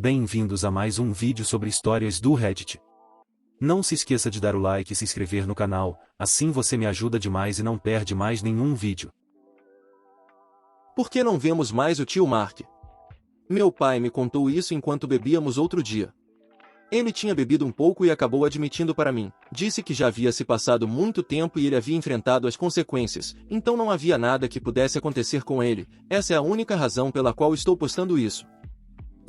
Bem-vindos a mais um vídeo sobre histórias do Reddit. Não se esqueça de dar o like e se inscrever no canal, assim você me ajuda demais e não perde mais nenhum vídeo. Por que não vemos mais o tio Mark? Meu pai me contou isso enquanto bebíamos outro dia. Ele tinha bebido um pouco e acabou admitindo para mim. Disse que já havia se passado muito tempo e ele havia enfrentado as consequências, então não havia nada que pudesse acontecer com ele. Essa é a única razão pela qual estou postando isso.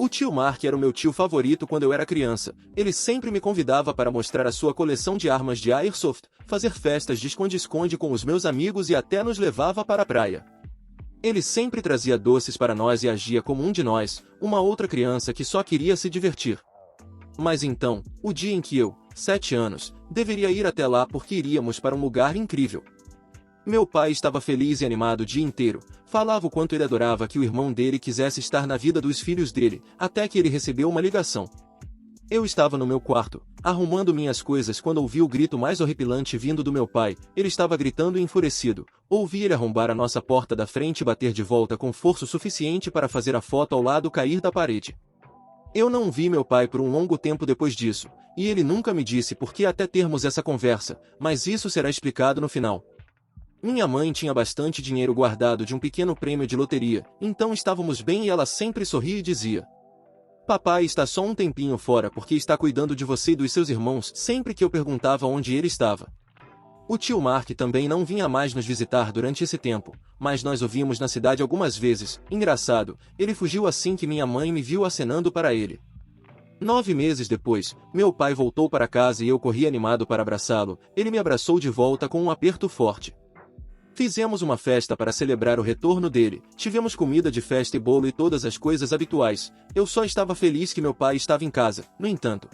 O tio Mark era o meu tio favorito quando eu era criança. Ele sempre me convidava para mostrar a sua coleção de armas de Airsoft, fazer festas de esconde-esconde com os meus amigos e até nos levava para a praia. Ele sempre trazia doces para nós e agia como um de nós, uma outra criança que só queria se divertir. Mas então, o dia em que eu, 7 anos, deveria ir até lá porque iríamos para um lugar incrível. Meu pai estava feliz e animado o dia inteiro, falava o quanto ele adorava que o irmão dele quisesse estar na vida dos filhos dele, até que ele recebeu uma ligação. Eu estava no meu quarto, arrumando minhas coisas quando ouvi o grito mais horripilante vindo do meu pai. Ele estava gritando enfurecido. Ouvi ele arrombar a nossa porta da frente e bater de volta com força suficiente para fazer a foto ao lado cair da parede. Eu não vi meu pai por um longo tempo depois disso, e ele nunca me disse por que até termos essa conversa, mas isso será explicado no final. Minha mãe tinha bastante dinheiro guardado de um pequeno prêmio de loteria, então estávamos bem e ela sempre sorria e dizia: "Papai está só um tempinho fora porque está cuidando de você e dos seus irmãos", sempre que eu perguntava onde ele estava. O tio Mark também não vinha mais nos visitar durante esse tempo, mas nós o vimos na cidade algumas vezes. Engraçado, ele fugiu assim que minha mãe me viu acenando para ele. 9 meses depois, meu pai voltou para casa e eu corri animado para abraçá-lo. Ele me abraçou de volta com um aperto forte. Fizemos uma festa para celebrar o retorno dele, tivemos comida de festa e bolo e todas as coisas habituais. Eu só estava feliz que meu pai estava em casa. No entanto,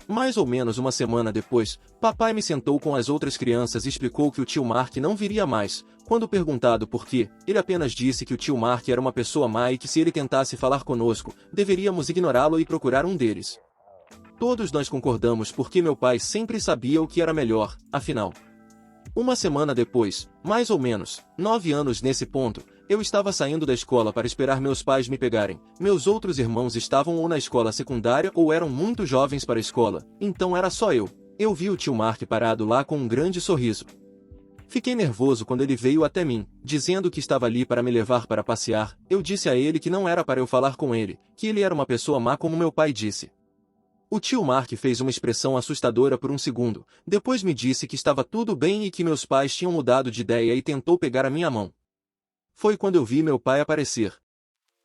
mais ou menos uma semana depois, papai me sentou com as outras crianças e explicou que o tio Mark não viria mais. Quando perguntado por quê, ele apenas disse que o tio Mark era uma pessoa má e que se ele tentasse falar conosco, deveríamos ignorá-lo e procurar um deles. Todos nós concordamos porque meu pai sempre sabia o que era melhor, afinal. Uma semana depois, mais ou menos, 9 anos nesse ponto, eu estava saindo da escola para esperar meus pais me pegarem. Meus outros irmãos estavam ou na escola secundária ou eram muito jovens para a escola, então era só eu. Eu vi o tio Mark parado lá com um grande sorriso. Fiquei nervoso quando ele veio até mim, dizendo que estava ali para me levar para passear. Eu disse a ele que não era para eu falar com ele, que ele era uma pessoa má como meu pai disse. O tio Mark fez uma expressão assustadora por um segundo, depois me disse que estava tudo bem e que meus pais tinham mudado de ideia e tentou pegar a minha mão. Foi quando eu vi meu pai aparecer.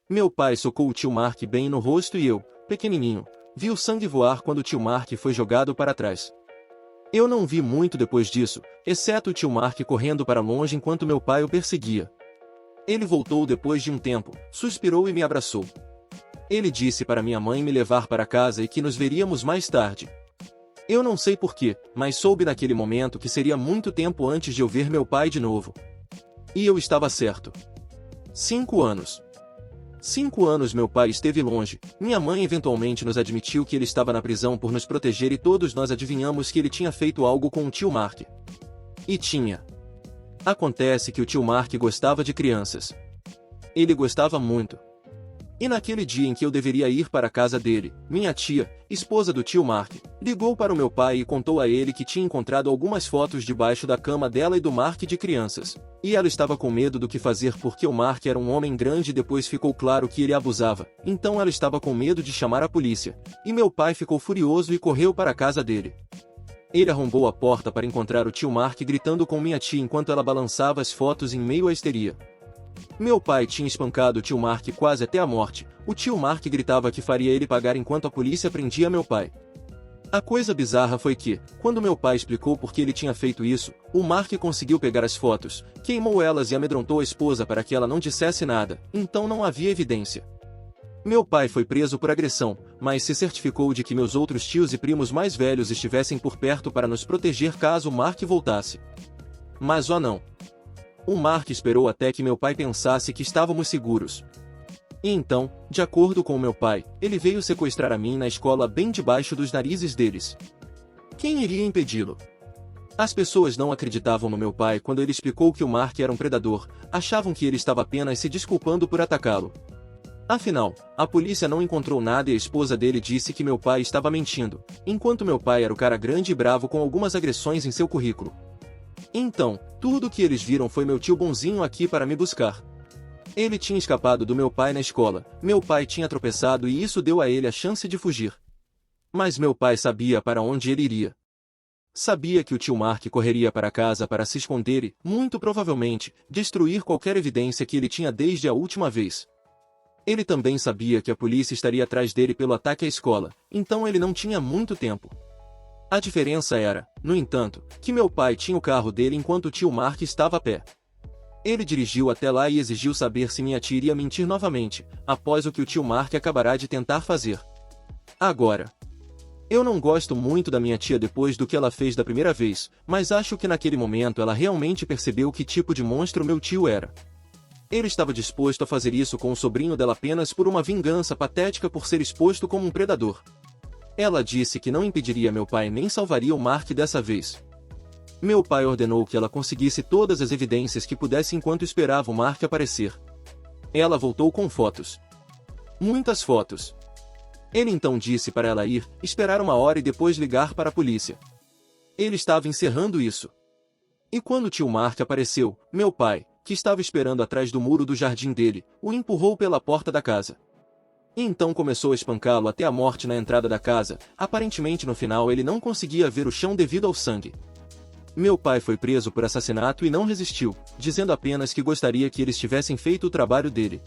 Meu pai socou o tio Mark bem no rosto e eu, pequenininho, vi o sangue voar quando o tio Mark foi jogado para trás. Eu não vi muito depois disso, exceto o tio Mark correndo para longe enquanto meu pai o perseguia. Ele voltou depois de um tempo, suspirou e me abraçou. Ele disse para minha mãe me levar para casa e que nos veríamos mais tarde. Eu não sei porquê, mas soube naquele momento que seria muito tempo antes de eu ver meu pai de novo. E eu estava certo. 5 anos. 5 anos meu pai esteve longe. Minha mãe eventualmente nos admitiu que ele estava na prisão por nos proteger e todos nós adivinhamos que ele tinha feito algo com o tio Mark. E tinha. Acontece que o tio Mark gostava de crianças. Ele gostava muito. E naquele dia em que eu deveria ir para a casa dele, minha tia, esposa do tio Mark, ligou para o meu pai e contou a ele que tinha encontrado algumas fotos debaixo da cama dela e do Mark de crianças. E ela estava com medo do que fazer porque o Mark era um homem grande e depois ficou claro que ele abusava. Então ela estava com medo de chamar a polícia. E meu pai ficou furioso e correu para a casa dele. Ele arrombou a porta para encontrar o tio Mark gritando com minha tia enquanto ela balançava as fotos em meio à histeria. Meu pai tinha espancado o tio Mark quase até a morte. O tio Mark gritava que faria ele pagar enquanto a polícia prendia meu pai. A coisa bizarra foi que, quando meu pai explicou por que ele tinha feito isso, o Mark conseguiu pegar as fotos, queimou elas e amedrontou a esposa para que ela não dissesse nada, então não havia evidência. Meu pai foi preso por agressão, mas se certificou de que meus outros tios e primos mais velhos estivessem por perto para nos proteger caso o Mark voltasse. Mas não. O Mark esperou até que meu pai pensasse que estávamos seguros. E então, de acordo com meu pai, ele veio sequestrar a mim na escola bem debaixo dos narizes deles. Quem iria impedi-lo? As pessoas não acreditavam no meu pai quando ele explicou que o Mark era um predador, achavam que ele estava apenas se desculpando por atacá-lo. Afinal, a polícia não encontrou nada e a esposa dele disse que meu pai estava mentindo, enquanto meu pai era o cara grande e bravo com algumas agressões em seu currículo. Então, tudo o que eles viram foi meu tio bonzinho aqui para me buscar. Ele tinha escapado do meu pai na escola, meu pai tinha tropeçado e isso deu a ele a chance de fugir. Mas meu pai sabia para onde ele iria. Sabia que o tio Mark correria para casa para se esconder e, muito provavelmente, destruir qualquer evidência que ele tinha desde a última vez. Ele também sabia que a polícia estaria atrás dele pelo ataque à escola, então ele não tinha muito tempo. A diferença era, no entanto, que meu pai tinha o carro dele enquanto o tio Mark estava a pé. Ele dirigiu até lá e exigiu saber se minha tia iria mentir novamente, após o que o tio Mark acabará de tentar fazer. Agora, eu não gosto muito da minha tia depois do que ela fez da primeira vez, mas acho que naquele momento ela realmente percebeu que tipo de monstro meu tio era. Ele estava disposto a fazer isso com o sobrinho dela apenas por uma vingança patética por ser exposto como um predador. Ela disse que não impediria meu pai nem salvaria o Mark dessa vez. Meu pai ordenou que ela conseguisse todas as evidências que pudesse enquanto esperava o Mark aparecer. Ela voltou com fotos. Muitas fotos. Ele então disse para ela ir, esperar uma hora e depois ligar para a polícia. Ele estava encerrando isso. E quando o tio Mark apareceu, meu pai, que estava esperando atrás do muro do jardim dele, o empurrou pela porta da casa. E então começou a espancá-lo até a morte na entrada da casa, aparentemente no final ele não conseguia ver o chão devido ao sangue. Meu pai foi preso por assassinato e não resistiu, dizendo apenas que gostaria que eles tivessem feito o trabalho dele.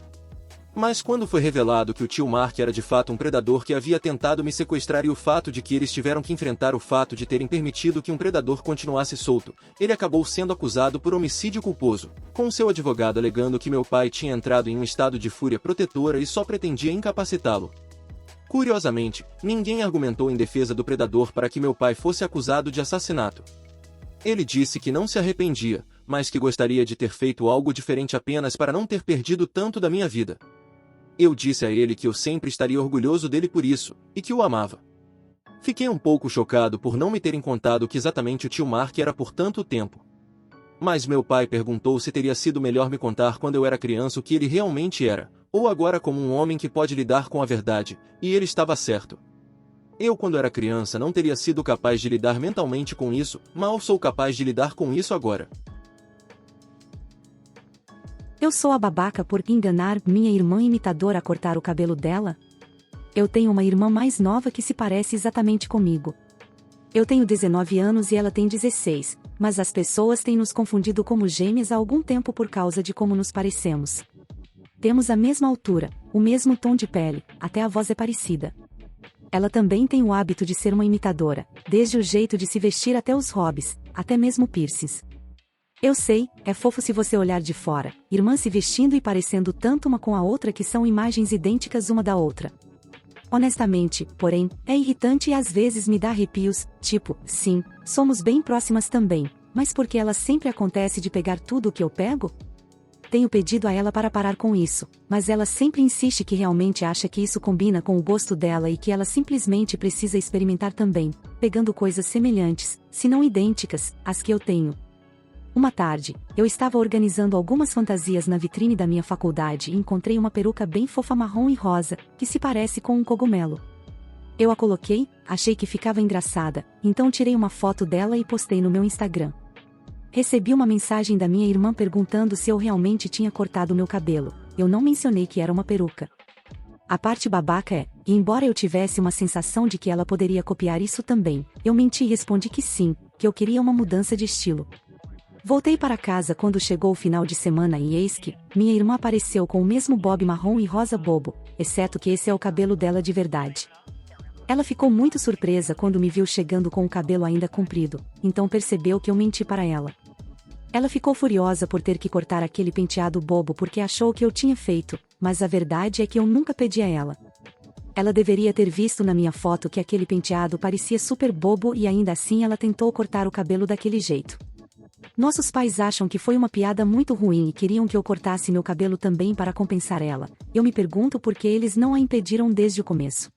Mas quando foi revelado que o tio Mark era de fato um predador que havia tentado me sequestrar e o fato de que eles tiveram que enfrentar o fato de terem permitido que um predador continuasse solto, ele acabou sendo acusado por homicídio culposo, com seu advogado alegando que meu pai tinha entrado em um estado de fúria protetora e só pretendia incapacitá-lo. Curiosamente, ninguém argumentou em defesa do predador para que meu pai fosse acusado de assassinato. Ele disse que não se arrependia, mas que gostaria de ter feito algo diferente apenas para não ter perdido tanto da minha vida. Eu disse a ele que eu sempre estaria orgulhoso dele por isso, e que o amava. Fiquei um pouco chocado por não me terem contado que exatamente o tio Mark era por tanto tempo. Mas meu pai perguntou se teria sido melhor me contar quando eu era criança o que ele realmente era, ou agora como um homem que pode lidar com a verdade, e ele estava certo. Eu quando era criança não teria sido capaz de lidar mentalmente com isso, mal sou capaz de lidar com isso agora. Eu sou a babaca por enganar minha irmã imitadora a cortar o cabelo dela? Eu tenho uma irmã mais nova que se parece exatamente comigo. Eu tenho 19 anos e ela tem 16, mas as pessoas têm nos confundido como gêmeas há algum tempo por causa de como nos parecemos. Temos a mesma altura, o mesmo tom de pele, até a voz é parecida. Ela também tem o hábito de ser uma imitadora, desde o jeito de se vestir até os hobbies, até mesmo piercings. Eu sei, é fofo se você olhar de fora, irmã se vestindo e parecendo tanto uma com a outra que são imagens idênticas uma da outra. Honestamente, porém, é irritante e às vezes me dá arrepios, tipo, sim, somos bem próximas também, mas porque ela sempre acontece de pegar tudo o que eu pego? Tenho pedido a ela para parar com isso, mas ela sempre insiste que realmente acha que isso combina com o gosto dela e que ela simplesmente precisa experimentar também, pegando coisas semelhantes, se não idênticas, às que eu tenho. Uma tarde, eu estava organizando algumas fantasias na vitrine da minha faculdade e encontrei uma peruca bem fofa marrom e rosa, que se parece com um cogumelo. Eu a coloquei, achei que ficava engraçada, então tirei uma foto dela e postei no meu Instagram. Recebi uma mensagem da minha irmã perguntando se eu realmente tinha cortado meu cabelo. Eu não mencionei que era uma peruca. A parte babaca é, e embora eu tivesse uma sensação de que ela poderia copiar isso também, eu menti e respondi que sim, que eu queria uma mudança de estilo. Voltei para casa quando chegou o final de semana e eis que, minha irmã apareceu com o mesmo bob marrom e rosa bobo, exceto que esse é o cabelo dela de verdade. Ela ficou muito surpresa quando me viu chegando com o cabelo ainda comprido, então percebeu que eu menti para ela. Ela ficou furiosa por ter que cortar aquele penteado bobo porque achou que eu tinha feito, mas a verdade é que eu nunca pedi a ela. Ela deveria ter visto na minha foto que aquele penteado parecia super bobo e ainda assim ela tentou cortar o cabelo daquele jeito. Nossos pais acham que foi uma piada muito ruim e queriam que eu cortasse meu cabelo também para compensar ela. Eu me pergunto por que eles não a impediram desde o começo.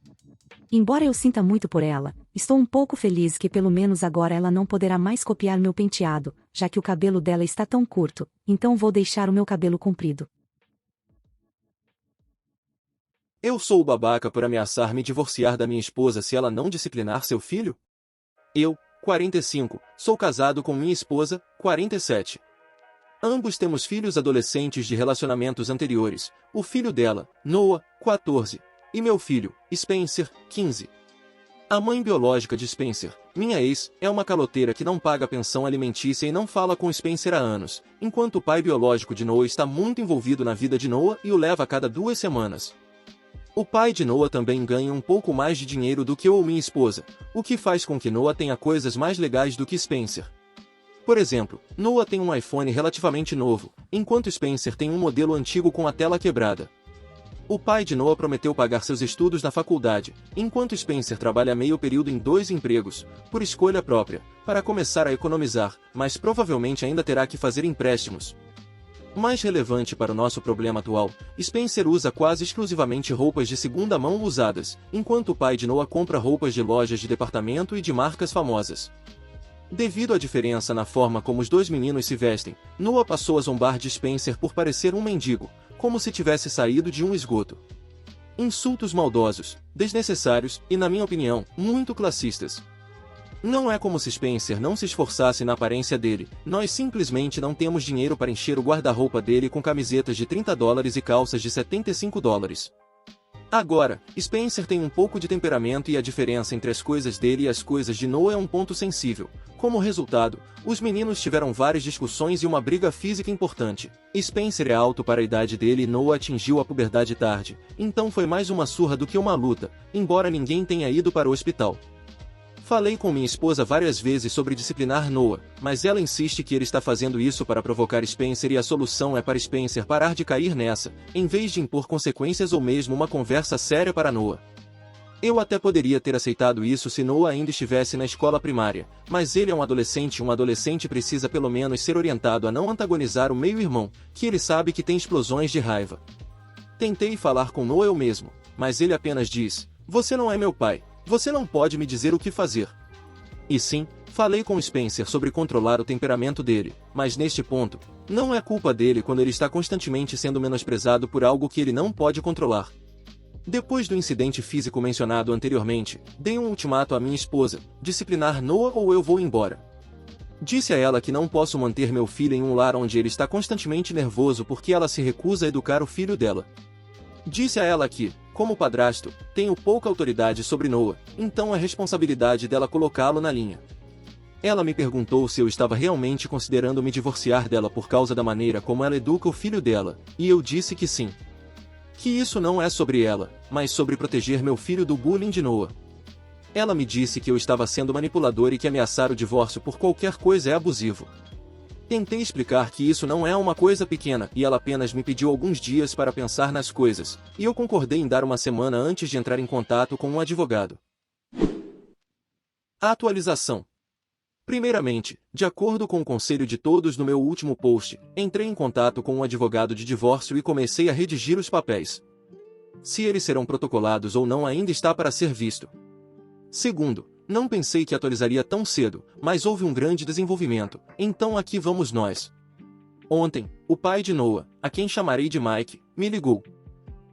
Embora eu sinta muito por ela, estou um pouco feliz que pelo menos agora ela não poderá mais copiar meu penteado, já que o cabelo dela está tão curto, então vou deixar o meu cabelo comprido. Eu sou o babaca por ameaçar me divorciar da minha esposa se ela não disciplinar seu filho? Eu, 45, sou casado com minha esposa, 47. Ambos temos filhos adolescentes de relacionamentos anteriores, o filho dela, Noah, 14, e meu filho, Spencer, 15. A mãe biológica de Spencer, minha ex, é uma caloteira que não paga pensão alimentícia e não fala com Spencer há anos, enquanto o pai biológico de Noah está muito envolvido na vida de Noah e o leva a cada 2 semanas. O pai de Noah também ganha um pouco mais de dinheiro do que eu ou minha esposa, o que faz com que Noah tenha coisas mais legais do que Spencer. Por exemplo, Noah tem um iPhone relativamente novo, enquanto Spencer tem um modelo antigo com a tela quebrada. O pai de Noah prometeu pagar seus estudos na faculdade, enquanto Spencer trabalha meio período em 2 empregos, por escolha própria, para começar a economizar, mas provavelmente ainda terá que fazer empréstimos. Mais relevante para o nosso problema atual, Spencer usa quase exclusivamente roupas de segunda mão usadas, enquanto o pai de Noah compra roupas de lojas de departamento e de marcas famosas. Devido à diferença na forma como os 2 meninos se vestem, Noah passou a zombar de Spencer por parecer um mendigo, como se tivesse saído de um esgoto. Insultos maldosos, desnecessários e, na minha opinião, muito classistas. Não é como se Spencer não se esforçasse na aparência dele, nós simplesmente não temos dinheiro para encher o guarda-roupa dele com camisetas de $30 e calças de $75. Agora, Spencer tem um pouco de temperamento e a diferença entre as coisas dele e as coisas de Noah é um ponto sensível. Como resultado, os meninos tiveram várias discussões e uma briga física importante. Spencer é alto para a idade dele e Noah atingiu a puberdade tarde, então foi mais uma surra do que uma luta, embora ninguém tenha ido para o hospital. Falei com minha esposa várias vezes sobre disciplinar Noah, mas ela insiste que ele está fazendo isso para provocar Spencer e a solução é para Spencer parar de cair nessa, em vez de impor consequências ou mesmo uma conversa séria para Noah. Eu até poderia ter aceitado isso se Noah ainda estivesse na escola primária, mas ele é um adolescente e um adolescente precisa pelo menos ser orientado a não antagonizar o meio-irmão, que ele sabe que tem explosões de raiva. Tentei falar com Noah eu mesmo, mas ele apenas diz, "Você não é meu pai. Você não pode me dizer o que fazer." E sim, falei com Spencer sobre controlar o temperamento dele, mas neste ponto, não é culpa dele quando ele está constantemente sendo menosprezado por algo que ele não pode controlar. Depois do incidente físico mencionado anteriormente, dei um ultimato à minha esposa, disciplinar Noah ou eu vou embora. Disse a ela que não posso manter meu filho em um lar onde ele está constantemente nervoso porque ela se recusa a educar o filho dela. Disse a ela que, como padrasto, tenho pouca autoridade sobre Noah, então é responsabilidade dela colocá-lo na linha. Ela me perguntou se eu estava realmente considerando me divorciar dela por causa da maneira como ela educa o filho dela, e eu disse que sim. Que isso não é sobre ela, mas sobre proteger meu filho do bullying de Noah. Ela me disse que eu estava sendo manipulador e que ameaçar o divórcio por qualquer coisa é abusivo. Tentei explicar que isso não é uma coisa pequena e ela apenas me pediu alguns dias para pensar nas coisas, e eu concordei em dar uma semana antes de entrar em contato com um advogado. A atualização. Primeiramente, de acordo com o conselho de todos no meu último post, entrei em contato com um advogado de divórcio e comecei a redigir os papéis. Se eles serão protocolados ou não ainda está para ser visto. Segundo, não pensei que atualizaria tão cedo, mas houve um grande desenvolvimento, então aqui vamos nós. Ontem, o pai de Noah, a quem chamarei de Mike, me ligou.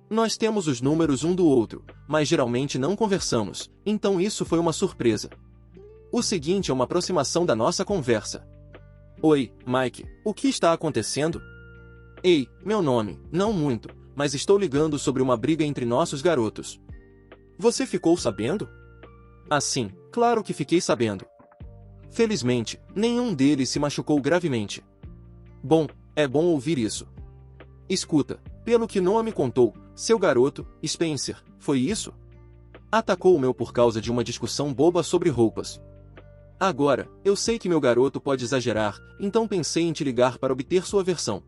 Nós temos os números um do outro, mas geralmente não conversamos, então isso foi uma surpresa. O seguinte é uma aproximação da nossa conversa. Oi, Mike, o que está acontecendo? Ei, meu nome, não muito, mas estou ligando sobre uma briga entre nossos garotos. Você ficou sabendo? Assim, claro que fiquei sabendo. Felizmente, nenhum deles se machucou gravemente. Bom, é bom ouvir isso. Escuta, pelo que Noah me contou, seu garoto, Spencer, foi isso? Atacou o meu por causa de uma discussão boba sobre roupas. Agora, eu sei que meu garoto pode exagerar, então pensei em te ligar para obter sua versão.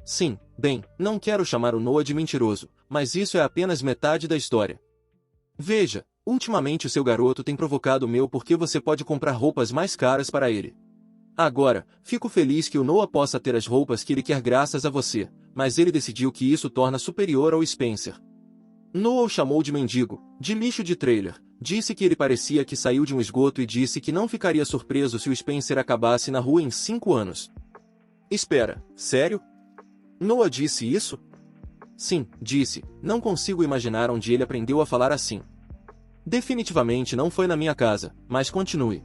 Sim, bem, não quero chamar o Noah de mentiroso, mas isso é apenas metade da história. Veja, ultimamente o seu garoto tem provocado o meu porque você pode comprar roupas mais caras para ele. Agora, fico feliz que o Noah possa ter as roupas que ele quer graças a você, mas ele decidiu que isso torna superior ao Spencer. Noah o chamou de mendigo, de lixo de trailer, disse que ele parecia que saiu de um esgoto e disse que não ficaria surpreso se o Spencer acabasse na rua em 5 anos. Espera, sério? Noah disse isso? Sim, disse, não consigo imaginar onde ele aprendeu a falar assim. Definitivamente não foi na minha casa, mas continue.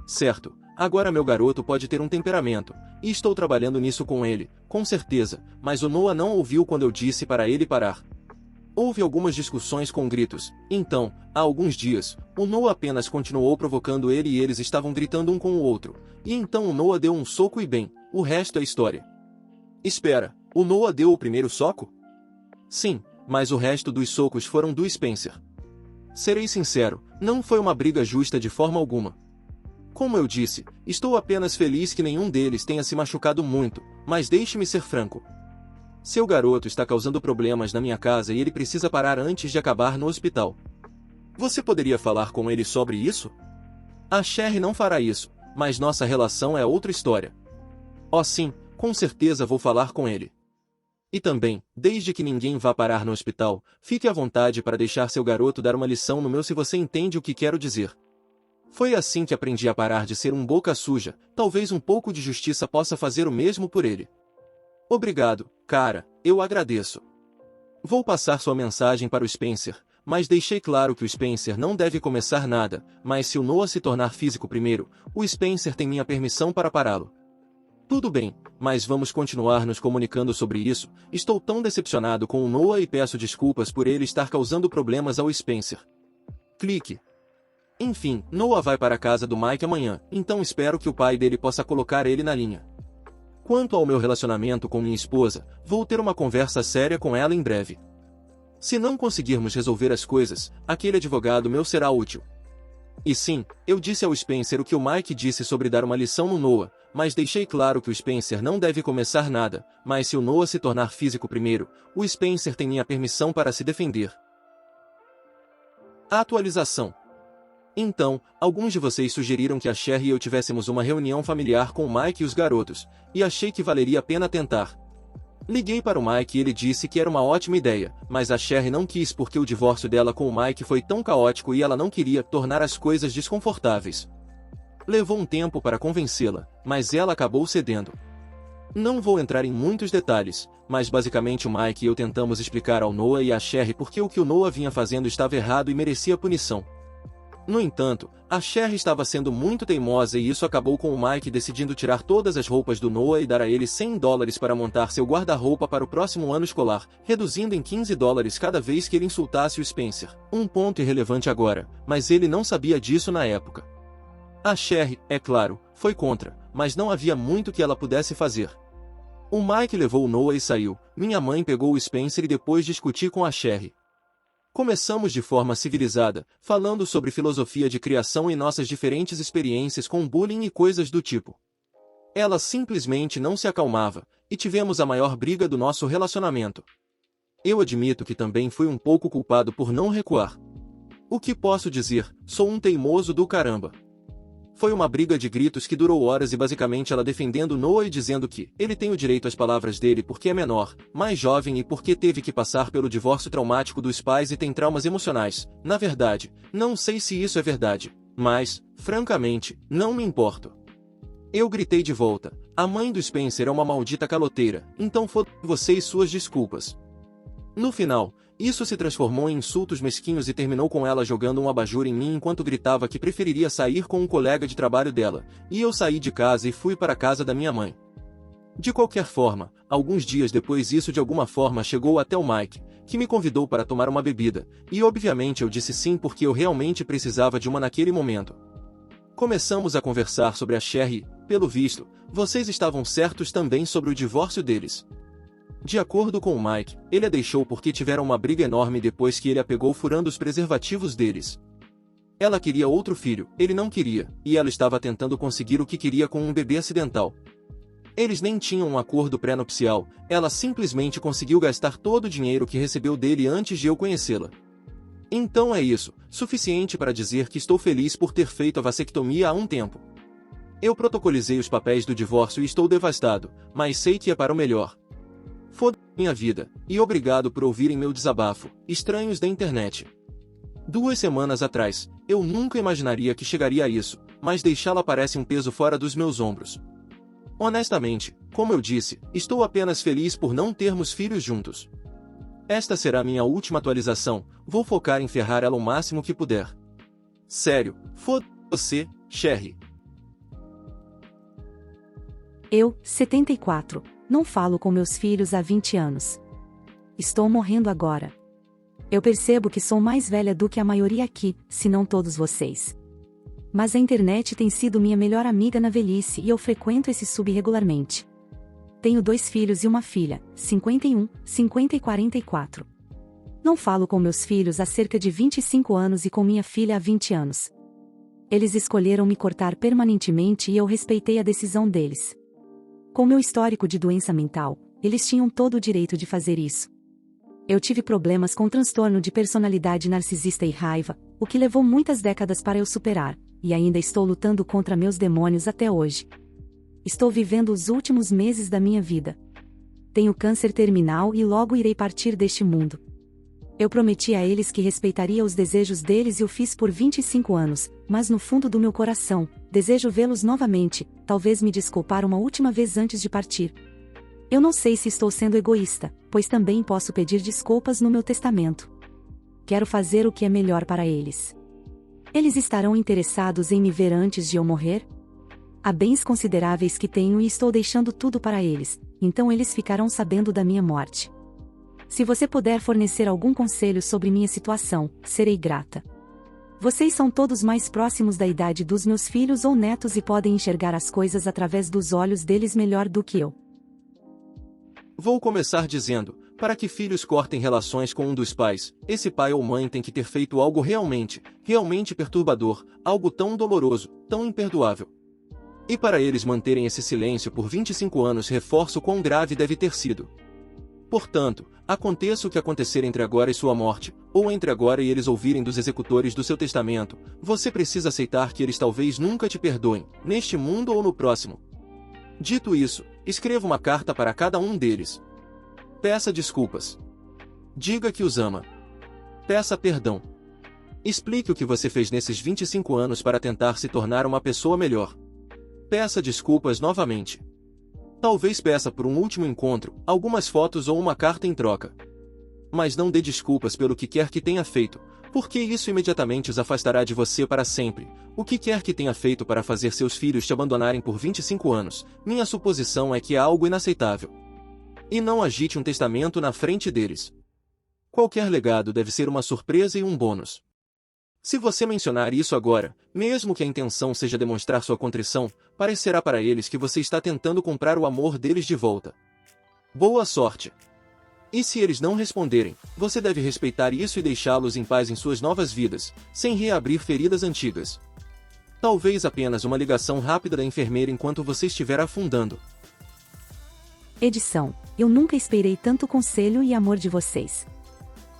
Certo, agora meu garoto pode ter um temperamento, e estou trabalhando nisso com ele, com certeza, mas o Noah não ouviu quando eu disse para ele parar. Houve algumas discussões com gritos, então, há alguns dias, o Noah apenas continuou provocando ele e eles estavam gritando um com o outro, e então o Noah deu um soco e bem, o resto é história. Espera, o Noah deu o primeiro soco? Sim, mas o resto dos socos foram do Spencer. Serei sincero, não foi uma briga justa de forma alguma. Como eu disse, estou apenas feliz que nenhum deles tenha se machucado muito, mas deixe-me ser franco. Seu garoto está causando problemas na minha casa e ele precisa parar antes de acabar no hospital. Você poderia falar com ele sobre isso? A Sherry não fará isso, mas nossa relação é outra história. Oh sim, com certeza vou falar com ele. E também, desde que ninguém vá parar no hospital, fique à vontade para deixar seu garoto dar uma lição no meu se você entende o que quero dizer. Foi assim que aprendi a parar de ser um boca suja, talvez um pouco de justiça possa fazer o mesmo por ele. Obrigado, cara, eu agradeço. Vou passar sua mensagem para o Spencer, mas deixei claro que o Spencer não deve começar nada, mas se o Noah se tornar físico primeiro, o Spencer tem minha permissão para pará-lo. Tudo bem, mas vamos continuar nos comunicando sobre isso, estou tão decepcionado com o Noah e peço desculpas por ele estar causando problemas ao Spencer. Clique. Enfim, Noah vai para a casa do Mike amanhã, então espero que o pai dele possa colocar ele na linha. Quanto ao meu relacionamento com minha esposa, vou ter uma conversa séria com ela em breve. Se não conseguirmos resolver as coisas, aquele advogado meu será útil. E sim, eu disse ao Spencer o que o Mike disse sobre dar uma lição no Noah, mas deixei claro que o Spencer não deve começar nada, mas se o Noah se tornar físico primeiro, o Spencer tem minha permissão para se defender. Atualização. Então, alguns de vocês sugeriram que a Sherry e eu tivéssemos uma reunião familiar com o Mike e os garotos, e achei que valeria a pena tentar. Liguei para o Mike e ele disse que era uma ótima ideia, mas a Sherry não quis porque o divórcio dela com o Mike foi tão caótico e ela não queria tornar as coisas desconfortáveis. Levou um tempo para convencê-la, mas ela acabou cedendo. Não vou entrar em muitos detalhes, mas basicamente o Mike e eu tentamos explicar ao Noah e à Sherry porque o que o Noah vinha fazendo estava errado e merecia punição. No entanto, a Sherry estava sendo muito teimosa e isso acabou com o Mike decidindo tirar todas as roupas do Noah e dar a ele $100 para montar seu guarda-roupa para o próximo ano escolar, reduzindo em $15 cada vez que ele insultasse o Spencer. Um ponto irrelevante agora, mas ele não sabia disso na época. A Sherry, é claro, foi contra, mas não havia muito que ela pudesse fazer. O Mike levou o Noah e saiu, minha mãe pegou o Spencer e depois discutiu com a Sherry. Começamos de forma civilizada, falando sobre filosofia de criação e nossas diferentes experiências com bullying e coisas do tipo. Ela simplesmente não se acalmava, e tivemos a maior briga do nosso relacionamento. Eu admito que também fui um pouco culpado por não recuar. O que posso dizer? Sou um teimoso do caramba. Foi uma briga de gritos que durou horas e basicamente ela defendendo Noah e dizendo que ele tem o direito às palavras dele porque é menor, mais jovem e porque teve que passar pelo divórcio traumático dos pais e tem traumas emocionais. Na verdade, não sei se isso é verdade, mas, francamente, não me importo. Eu gritei de volta, a mãe do Spencer é uma maldita caloteira, então foda você e suas desculpas. No final, isso se transformou em insultos mesquinhos e terminou com ela jogando um abajur em mim enquanto gritava que preferiria sair com um colega de trabalho dela, e eu saí de casa e fui para a casa da minha mãe. De qualquer forma, alguns dias depois isso de alguma forma chegou até o Mike, que me convidou para tomar uma bebida, e obviamente eu disse sim porque eu realmente precisava de uma naquele momento. Começamos a conversar sobre a Sherry, pelo visto, vocês estavam certos também sobre o divórcio deles. De acordo com o Mike, ele a deixou porque tiveram uma briga enorme depois que ele a pegou furando os preservativos deles. Ela queria outro filho, ele não queria, e ela estava tentando conseguir o que queria com um bebê acidental. Eles nem tinham um acordo pré-nupcial, ela simplesmente conseguiu gastar todo o dinheiro que recebeu dele antes de eu conhecê-la. Então é isso, suficiente para dizer que estou feliz por ter feito a vasectomia há um tempo. Eu protocolizei os papéis do divórcio e estou devastado, mas sei que é para o melhor. Foda minha vida, e obrigado por ouvirem meu desabafo, estranhos da internet. 2 semanas atrás, eu nunca imaginaria que chegaria a isso, mas deixá-la parece um peso fora dos meus ombros. Honestamente, como eu disse, estou apenas feliz por não termos filhos juntos. Esta será minha última atualização, vou focar em ferrar ela o máximo que puder. Sério, foda você, Sherry. Eu, 74, não falo com meus filhos há 20 anos. Estou morrendo agora. Eu percebo que sou mais velha do que a maioria aqui, se não todos vocês. Mas a internet tem sido minha melhor amiga na velhice e eu frequento esse sub regularmente. Tenho 2 filhos e uma filha, 51, 50 e 44. Não falo com meus filhos há cerca de 25 anos e com minha filha há 20 anos. Eles escolheram me cortar permanentemente e eu respeitei a decisão deles. Com meu histórico de doença mental, eles tinham todo o direito de fazer isso. Eu tive problemas com transtorno de personalidade narcisista e raiva, o que levou muitas décadas para eu superar, e ainda estou lutando contra meus demônios até hoje. Estou vivendo os últimos meses da minha vida. Tenho câncer terminal e logo irei partir deste mundo. Eu prometi a eles que respeitaria os desejos deles e o fiz por 25 anos, mas no fundo do meu coração, desejo vê-los novamente, talvez me desculpar uma última vez antes de partir. Eu não sei se estou sendo egoísta, pois também posso pedir desculpas no meu testamento. Quero fazer o que é melhor para eles. Eles estarão interessados em me ver antes de eu morrer? Há bens consideráveis que tenho e estou deixando tudo para eles, então eles ficarão sabendo da minha morte. Se você puder fornecer algum conselho sobre minha situação, serei grata. Vocês são todos mais próximos da idade dos meus filhos ou netos e podem enxergar as coisas através dos olhos deles melhor do que eu. Vou começar dizendo, para que filhos cortem relações com um dos pais, esse pai ou mãe tem que ter feito algo realmente perturbador, algo tão doloroso, tão imperdoável. E para eles manterem esse silêncio por 25 anos reforço quão grave deve ter sido. Portanto, aconteça o que acontecer entre agora e sua morte, ou entre agora e eles ouvirem dos executores do seu testamento, você precisa aceitar que eles talvez nunca te perdoem, neste mundo ou no próximo. Dito isso, escreva uma carta para cada um deles. Peça desculpas. Diga que os ama. Peça perdão. Explique o que você fez nesses 25 anos para tentar se tornar uma pessoa melhor. Peça desculpas novamente. Talvez peça por um último encontro, algumas fotos ou uma carta em troca. Mas não dê desculpas pelo que quer que tenha feito, porque isso imediatamente os afastará de você para sempre. O que quer que tenha feito para fazer seus filhos te abandonarem por 25 anos, minha suposição é que é algo inaceitável. E não agite um testamento na frente deles. Qualquer legado deve ser uma surpresa e um bônus. Se você mencionar isso agora, mesmo que a intenção seja demonstrar sua contrição, parecerá para eles que você está tentando comprar o amor deles de volta. Boa sorte! E se eles não responderem, você deve respeitar isso e deixá-los em paz em suas novas vidas, sem reabrir feridas antigas. Talvez apenas uma ligação rápida da enfermeira enquanto você estiver afundando. Edição: eu nunca esperei tanto conselho e amor de vocês.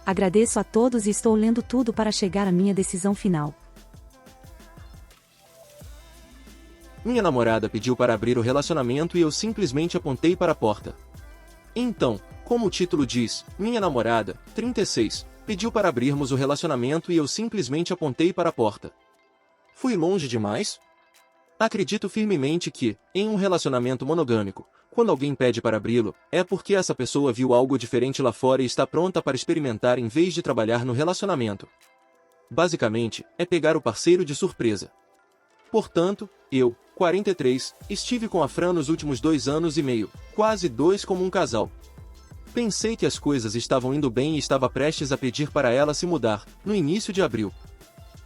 Agradeço a todos e estou lendo tudo para chegar à minha decisão final. Minha namorada pediu para abrir o relacionamento e eu simplesmente apontei para a porta. Então, como o título diz, minha namorada, 36, pediu para abrirmos o relacionamento e eu simplesmente apontei para a porta. Fui longe demais? Acredito firmemente que, em um relacionamento monogâmico, quando alguém pede para abri-lo, é porque essa pessoa viu algo diferente lá fora e está pronta para experimentar em vez de trabalhar no relacionamento. Basicamente, é pegar o parceiro de surpresa. Portanto, eu, 43, estive com a Fran nos últimos 2 anos e meio, quase 2 como um casal. Pensei que as coisas estavam indo bem e estava prestes a pedir para ela se mudar, no início de abril.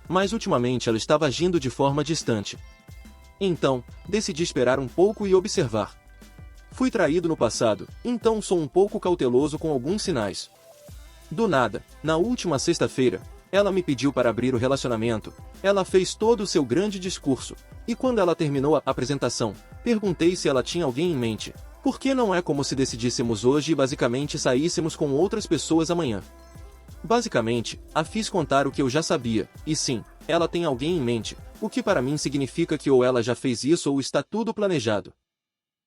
Mas ultimamente ela estava agindo de forma distante. Então, decidi esperar um pouco e observar. Fui traído no passado, então sou um pouco cauteloso com alguns sinais. Do nada, na última sexta-feira, ela me pediu para abrir o relacionamento, ela fez todo o seu grande discurso, e quando ela terminou a apresentação, perguntei se ela tinha alguém em mente, porque não é como se decidíssemos hoje e basicamente saíssemos com outras pessoas amanhã. Basicamente, a fiz contar o que eu já sabia, e sim, ela tem alguém em mente, o que para mim significa que ou ela já fez isso ou está tudo planejado.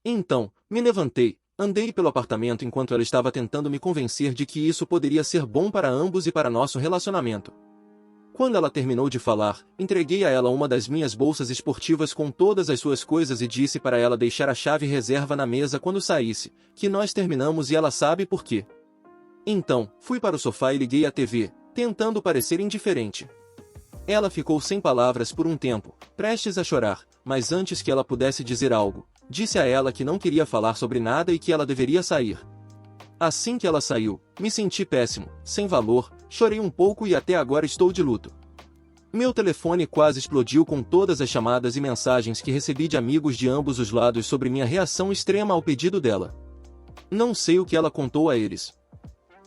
Então, me levantei, andei pelo apartamento enquanto ela estava tentando me convencer de que isso poderia ser bom para ambos e para nosso relacionamento. Quando ela terminou de falar, entreguei a ela uma das minhas bolsas esportivas com todas as suas coisas e disse para ela deixar a chave reserva na mesa quando saísse, que nós terminamos e ela sabe por quê. Então, fui para o sofá e liguei a TV, tentando parecer indiferente. Ela ficou sem palavras por um tempo, prestes a chorar, mas antes que ela pudesse dizer algo, disse a ela que não queria falar sobre nada e que ela deveria sair. Assim que ela saiu, me senti péssimo, sem valor, chorei um pouco e até agora estou de luto. Meu telefone quase explodiu com todas as chamadas e mensagens que recebi de amigos de ambos os lados sobre minha reação extrema ao pedido dela. Não sei o que ela contou a eles.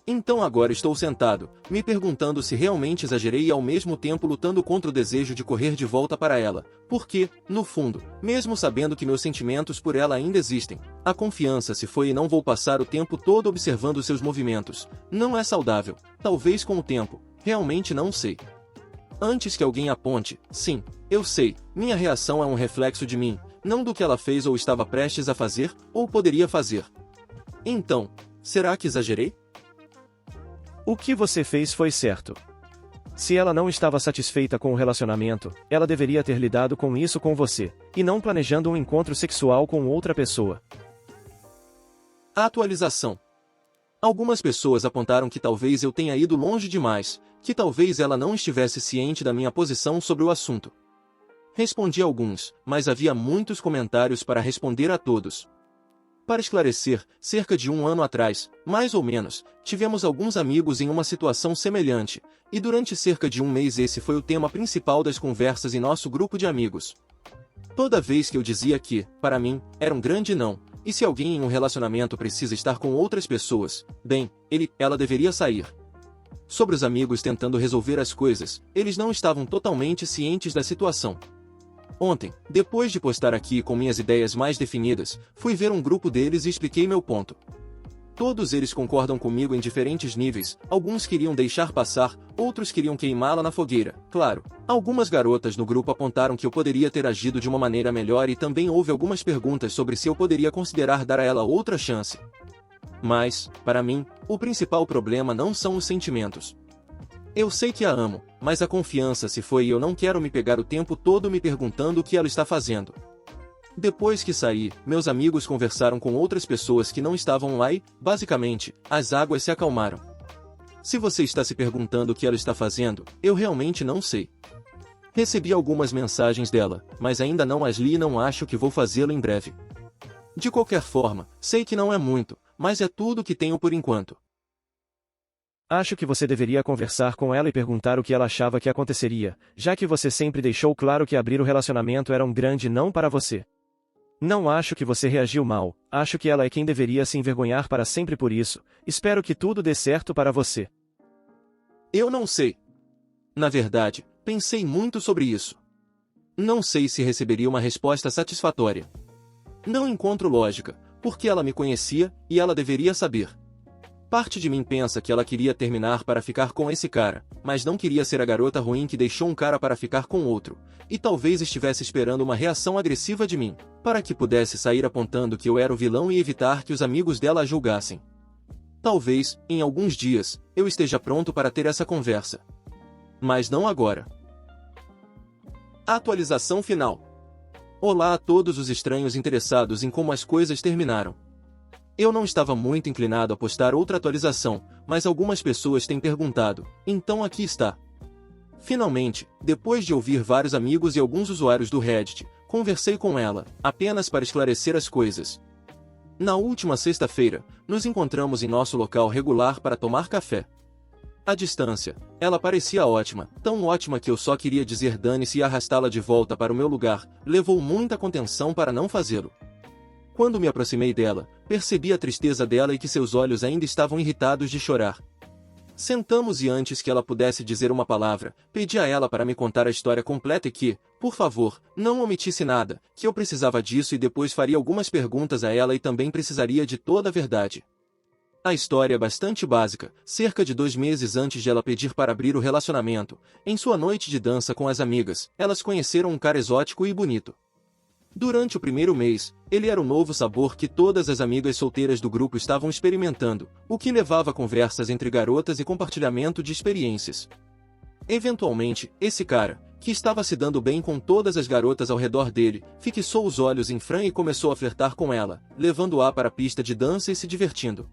Então agora estou sentado, me perguntando se realmente exagerei e ao mesmo tempo lutando contra o desejo de correr de volta para ela, porque, no fundo, mesmo sabendo que meus sentimentos por ela ainda existem, a confiança se foi e não vou passar o tempo todo observando seus movimentos. Não é saudável, talvez com o tempo, realmente não sei. Antes que alguém aponte, sim, eu sei, minha reação é um reflexo de mim, não do que ela fez ou estava prestes a fazer, ou poderia fazer. Então, será que exagerei? O que você fez foi certo. Se ela não estava satisfeita com o relacionamento, ela deveria ter lidado com isso com você, e não planejando um encontro sexual com outra pessoa. Atualização. Algumas pessoas apontaram que talvez eu tenha ido longe demais, que talvez ela não estivesse ciente da minha posição sobre o assunto. Respondi a alguns, mas havia muitos comentários para responder a todos. Para esclarecer, cerca de um ano atrás, mais ou menos, tivemos alguns amigos em uma situação semelhante, e durante cerca de um mês esse foi o tema principal das conversas em nosso grupo de amigos. Toda vez que eu dizia que, para mim, era um grande não, e se alguém em um relacionamento precisa estar com outras pessoas, bem, ela deveria sair. Sobre os amigos tentando resolver as coisas, eles não estavam totalmente cientes da situação. Ontem, depois de postar aqui com minhas ideias mais definidas, fui ver um grupo deles e expliquei meu ponto. Todos eles concordam comigo em diferentes níveis, alguns queriam deixar passar, outros queriam queimá-la na fogueira, claro. Algumas garotas no grupo apontaram que eu poderia ter agido de uma maneira melhor e também houve algumas perguntas sobre se eu poderia considerar dar a ela outra chance. Mas, para mim, o principal problema não são os sentimentos. Eu sei que a amo, mas a confiança se foi e eu não quero me pegar o tempo todo me perguntando o que ela está fazendo. Depois que saí, meus amigos conversaram com outras pessoas que não estavam lá e, basicamente, as águas se acalmaram. Se você está se perguntando o que ela está fazendo, eu realmente não sei. Recebi algumas mensagens dela, mas ainda não as li e não acho que vou fazê-lo em breve. De qualquer forma, sei que não é muito, mas é tudo que tenho por enquanto. Acho que você deveria conversar com ela e perguntar o que ela achava que aconteceria, já que você sempre deixou claro que abrir o relacionamento era um grande não para você. Não acho que você reagiu mal, acho que ela é quem deveria se envergonhar para sempre por isso, espero que tudo dê certo para você. Eu não sei. Na verdade, pensei muito sobre isso. Não sei se receberia uma resposta satisfatória. Não encontro lógica, porque ela me conhecia, e ela deveria saber. Parte de mim pensa que ela queria terminar para ficar com esse cara, mas não queria ser a garota ruim que deixou um cara para ficar com outro, e talvez estivesse esperando uma reação agressiva de mim, para que pudesse sair apontando que eu era o vilão e evitar que os amigos dela a julgassem. Talvez, em alguns dias, eu esteja pronto para ter essa conversa. Mas não agora. Atualização final. Olá a todos os estranhos interessados em como as coisas terminaram. Eu não estava muito inclinado a postar outra atualização, mas algumas pessoas têm perguntado, então aqui está. Finalmente, depois de ouvir vários amigos e alguns usuários do Reddit, conversei com ela, apenas para esclarecer as coisas. Na última sexta-feira, nos encontramos em nosso local regular para tomar café. À distância, ela parecia ótima, tão ótima que eu só queria dizer dane-se e arrastá-la de volta para o meu lugar, levou muita contenção para não fazê-lo. Quando me aproximei dela, percebi a tristeza dela e que seus olhos ainda estavam irritados de chorar. Sentamos e antes que ela pudesse dizer uma palavra, pedi a ela para me contar a história completa e que, por favor, não omitisse nada, que eu precisava disso e depois faria algumas perguntas a ela e também precisaria de toda a verdade. A história é bastante básica, cerca de 2 meses antes de ela pedir para abrir o relacionamento, em sua noite de dança com as amigas, elas conheceram um cara exótico e bonito. Durante o primeiro mês, ele era o novo sabor que todas as amigas solteiras do grupo estavam experimentando, o que levava a conversas entre garotas e compartilhamento de experiências. Eventualmente, esse cara, que estava se dando bem com todas as garotas ao redor dele, fixou os olhos em Fran e começou a flertar com ela, levando-a para a pista de dança e se divertindo.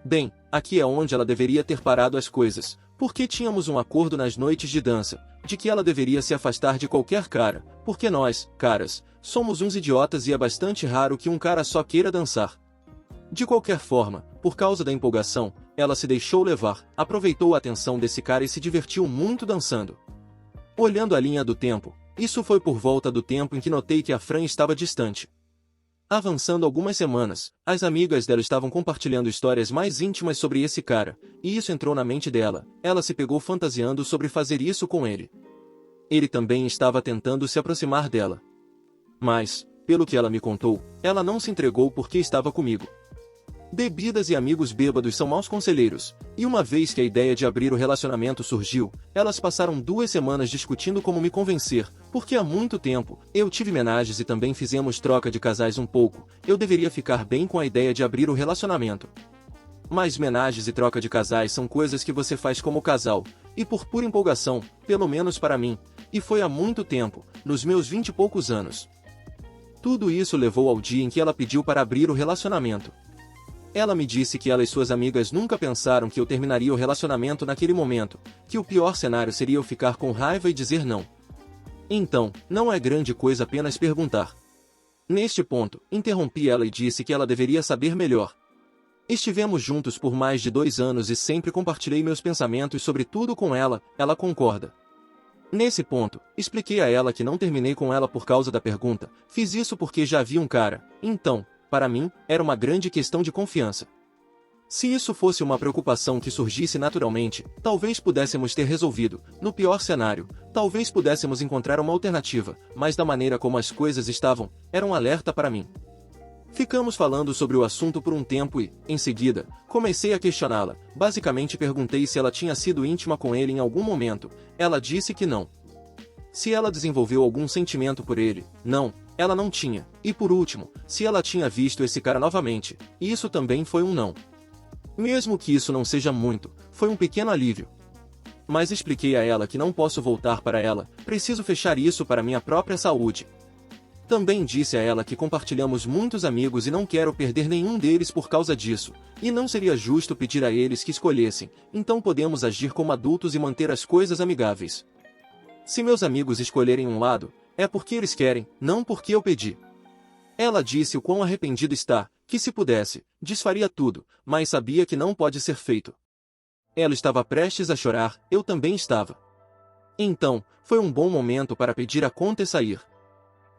Bem, aqui é onde ela deveria ter parado as coisas, porque tínhamos um acordo nas noites de dança, de que ela deveria se afastar de qualquer cara, porque nós, caras, somos uns idiotas e é bastante raro que um cara só queira dançar. De qualquer forma, por causa da empolgação, ela se deixou levar, aproveitou a atenção desse cara e se divertiu muito dançando. Olhando a linha do tempo, isso foi por volta do tempo em que notei que a Fran estava distante. Avançando algumas semanas, as amigas dela estavam compartilhando histórias mais íntimas sobre esse cara, e isso entrou na mente dela. Ela se pegou fantasiando sobre fazer isso com ele. Ele também estava tentando se aproximar dela. Mas, pelo que ela me contou, ela não se entregou porque estava comigo. Bebidas e amigos bêbados são maus conselheiros, e uma vez que a ideia de abrir o relacionamento surgiu, elas passaram 2 semanas discutindo como me convencer, porque há muito tempo, eu tive menagens e também fizemos troca de casais um pouco, eu deveria ficar bem com a ideia de abrir o relacionamento. Mas menagens e troca de casais são coisas que você faz como casal, e por pura empolgação, pelo menos para mim, e foi há muito tempo, nos meus 20 e poucos anos. Tudo isso levou ao dia em que ela pediu para abrir o relacionamento. Ela me disse que ela e suas amigas nunca pensaram que eu terminaria o relacionamento naquele momento, que o pior cenário seria eu ficar com raiva e dizer não. Então, não é grande coisa apenas perguntar. Neste ponto, interrompi ela e disse que ela deveria saber melhor. Estivemos juntos por mais de 2 anos e sempre compartilhei meus pensamentos sobre tudo com ela, ela concorda. Nesse ponto, expliquei a ela que não terminei com ela por causa da pergunta, fiz isso porque já havia um cara, então, para mim, era uma grande questão de confiança. Se isso fosse uma preocupação que surgisse naturalmente, talvez pudéssemos ter resolvido. No pior cenário, talvez pudéssemos encontrar uma alternativa, mas da maneira como as coisas estavam, era um alerta para mim. Ficamos falando sobre o assunto por um tempo e, em seguida, comecei a questioná-la. Basicamente perguntei se ela tinha sido íntima com ele em algum momento. Ela disse que não. Se ela desenvolveu algum sentimento por ele, não. Ela não tinha. E por último, se ela tinha visto esse cara novamente, isso também foi um não. Mesmo que isso não seja muito, foi um pequeno alívio. Mas expliquei a ela que não posso voltar para ela, preciso fechar isso para minha própria saúde. Também disse a ela que compartilhamos muitos amigos e não quero perder nenhum deles por causa disso, e não seria justo pedir a eles que escolhessem, então podemos agir como adultos e manter as coisas amigáveis. Se meus amigos escolherem um lado, é porque eles querem, não porque eu pedi. Ela disse o quão arrependido está, que se pudesse, desfaria tudo, mas sabia que não pode ser feito. Ela estava prestes a chorar, eu também estava. Então, foi um bom momento para pedir a conta e sair.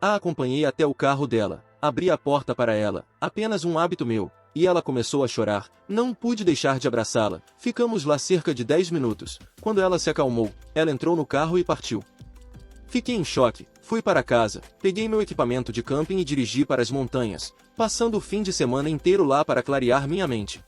A acompanhei até o carro dela, abri a porta para ela, apenas um hábito meu, e ela começou a chorar, não pude deixar de abraçá-la, ficamos lá cerca de 10 minutos, quando ela se acalmou, ela entrou no carro e partiu. Fiquei em choque, fui para casa, peguei meu equipamento de camping e dirigi para as montanhas, passando o fim de semana inteiro lá para clarear minha mente.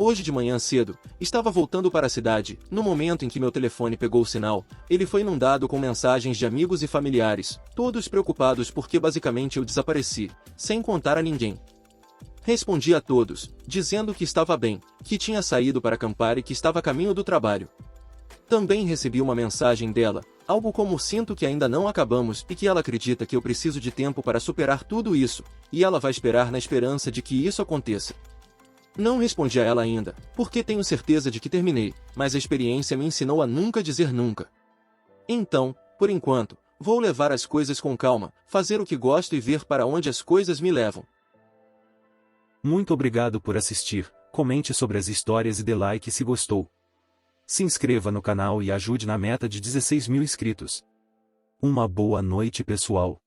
Hoje de manhã cedo, estava voltando para a cidade, no momento em que meu telefone pegou o sinal, ele foi inundado com mensagens de amigos e familiares, todos preocupados porque basicamente eu desapareci, sem contar a ninguém. Respondi a todos, dizendo que estava bem, que tinha saído para acampar e que estava a caminho do trabalho. Também recebi uma mensagem dela, algo como sinto que ainda não acabamos e que ela acredita que eu preciso de tempo para superar tudo isso, e ela vai esperar na esperança de que isso aconteça. Não respondi a ela ainda, porque tenho certeza de que terminei, mas a experiência me ensinou a nunca dizer nunca. Então, por enquanto, vou levar as coisas com calma, fazer o que gosto e ver para onde as coisas me levam. Muito obrigado por assistir, comente sobre as histórias e dê like se gostou. Se inscreva no canal e ajude na meta de 16 mil inscritos. Uma boa noite pessoal.